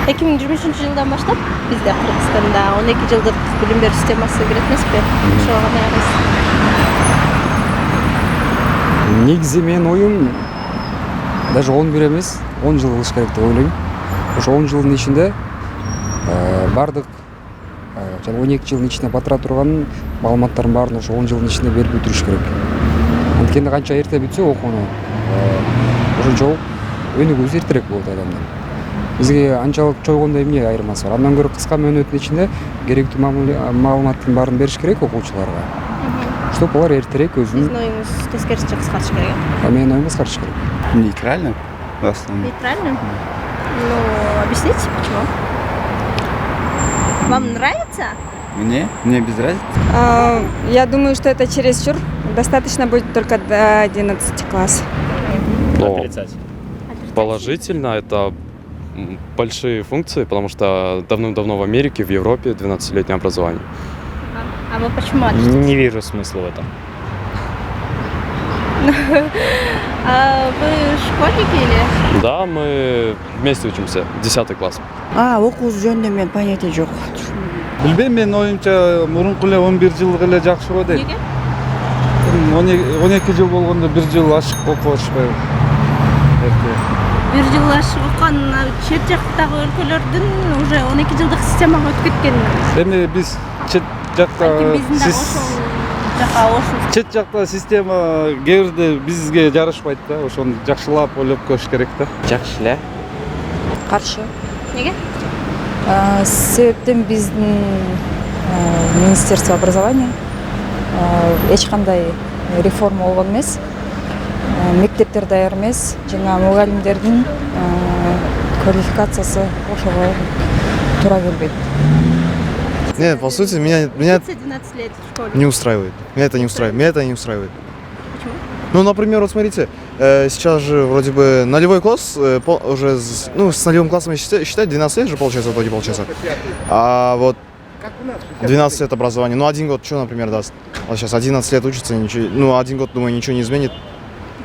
2023 жылдан баштап бизде Кыргызстанда 12 жылдык билим берүү системасы кирет эмеспи? Ошого кандай карайсыз? Негизи менин оюм даже 11 эмес, 10 жыл кылыш керек деп ойлойм. Ошо 10 жылдын ичинде бардык 12 жылдын ичинде батыра турган маалыматтардын баарын ошо 10 жылдын ичинде берип бүтүрүш керек. Анткени канча эрте бүтсө окууну ошончо өнүгүүсү эртерээк болот адамдын. Бизге анчалык чойгондой эмне айырмасы бар. Андан көрө кыска мөөнөттүн ичинде керектүү маалыматтын баарын бериш керек окуучуларга. Чтобы алар эртерээк өзүнүн. Сиздин оюңуз тескерисинче кыскартыш керек. Менин оюм кыскартыш керек. Нейтрально в основном. Нейтрально? Ну, объясните, почему? Вам нравится? Мне без разницы. Я думаю, что это чересчур. Достаточно будет только до 11 класса. Положительно, это большие функции, потому что давным-давно в Америке, в Европе 12-летнее образование. А вы почему отличитесь? Не вижу смысла в этом. А вы школьники или? Да, мы вместе учимся, 10 класс. Окуу жөнүндө мен понятие жок. Билбейм, менин оюмча мурунку эле 11 жылдык эле жакшы го дейм. Неге? 12 жыл болгондо 1 жыл ашык окуп атышпайбы. Бир жыл ашык окуган чет жактагы өлкөлөрдүн уже 12 жылдык системага өтүп кеткен. Эми биз чет жакта чет жакта система кээ бирде бизге жарашпайт да, ошону жакшылап ойлоп көрүш керек да. Жакшы эле. Каршы. Неге? Себептен биздин Министерство образования эч кандай реформа болгон эмес. Мектептер даяр эмес, жана мугалимдердин квалификациясы ошого туура келбейт. Нет, по сути, меня 11 лет в школе. не устраивает. Меня это не устраивает. Почему? Ну, например, вот смотрите, сейчас же вроде бы нулевой класс, уже, ну, с нулевым классом считать 12 лет же получается, вроде получается. А вот 12 лет образования, ну, 1 год что, например, даст? Вот сейчас 11 лет учится, ничего, ну, 1 год, думаю, ничего не изменит.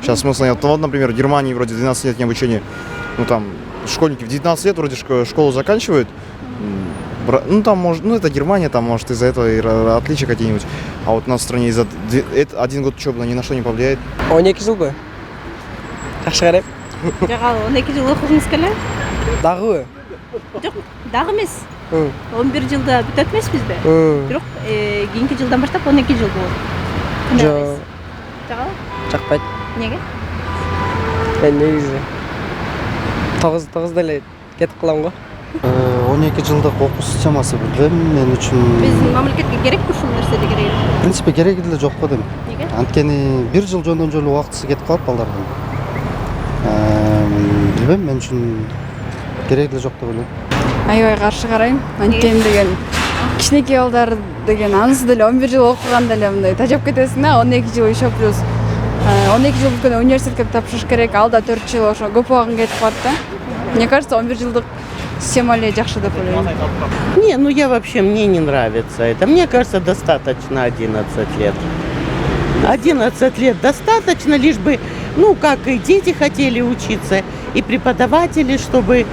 Сейчас смысла нет. Вот, например, в Германии вроде 12-летнее обучение, ну, там, школьники в 19 лет вроде школу заканчивают. Ну, там, может, ну, это Германия, там, может, из-за этого и отличия какие-нибудь. А вот у нас в стране из-за 1 год учебы ни на что не повлияет. 12 жыл бы. Жакшы карайм. Жок, 12 жыл окугуңуз келет? Дагы. Жок, дагы эмес. 11 жылда бүтөт эмеспизби? Бирок кийинки жылдан баштап 12 жыл болот. Жок. Жагабы? Жакпайт. Неге? Мен негизи 9 деле кетип калам го. 12 жылдык окуу системасы билбейм, мен үчүн Биздин мамлекетке керекпи ушул нерсе керек? в принципе кереги деле жок го дейм. Неге? Анткени 1 жыл жөндөн жолу убактысы кетип калат балдардын. Билбейм, мен үчүн кереги деле жок деп ойлойм. Аябай каршы карайм. Анткени деген кичинекей балдар деген анысы деле 11 жыл окуганда эле мындай тажап кетесиң да, 12 жыл еще плюс 12 жыл бүткөндө университетке тапшырыш керек, алда 4 жыл ошо көп убагың кетип калат да. Мне кажется, 11 жылдык система эле жакшы деп ойлойм. Не, ну я вообще, мне не нравится это. Мне кажется, достаточно 11 лет. 11 лет достаточно, лишь бы, ну, как и дети хотели учиться, и преподаватели, чтобы,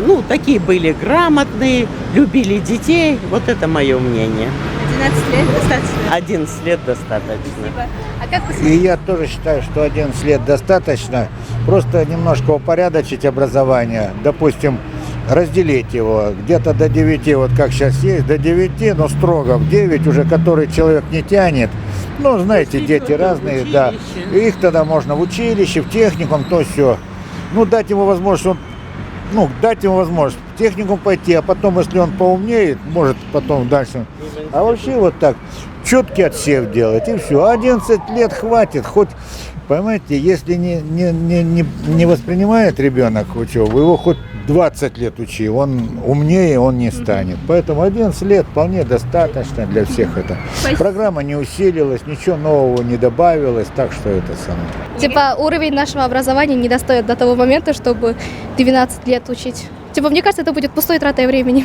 ну, такие были грамотные, любили детей. Вот это мое мнение. 11 лет достаточно. 11 лет достаточно. А как вы И я тоже считаю, что 11 лет достаточно. Просто немножко упорядочить образование. Допустим, разделить его где-то до 9, вот как сейчас есть, до 9, но строго в 9 уже, который человек не тянет. Ну, знаете, дети разные, да. И их тогда можно в училище, в техникум, то все. Ну, дать ему возможность, дать ему возможность в техникум пойти, а потом, если он поумнеет, может потом дальше. А вообще вот так, четкий отсев делать, и все. 11 лет хватит, хоть, понимаете, если не воспринимает ребенок учебу, его хоть 20 лет учи, он умнее, он не станет. Поэтому 11 лет вполне достаточно для всех это. Программа не усилилась, ничего нового не добавилось, так что это самое. Типа уровень нашего образования не достает до того момента, чтобы 12 лет учить. Типа мне кажется, это будет пустой тратой времени.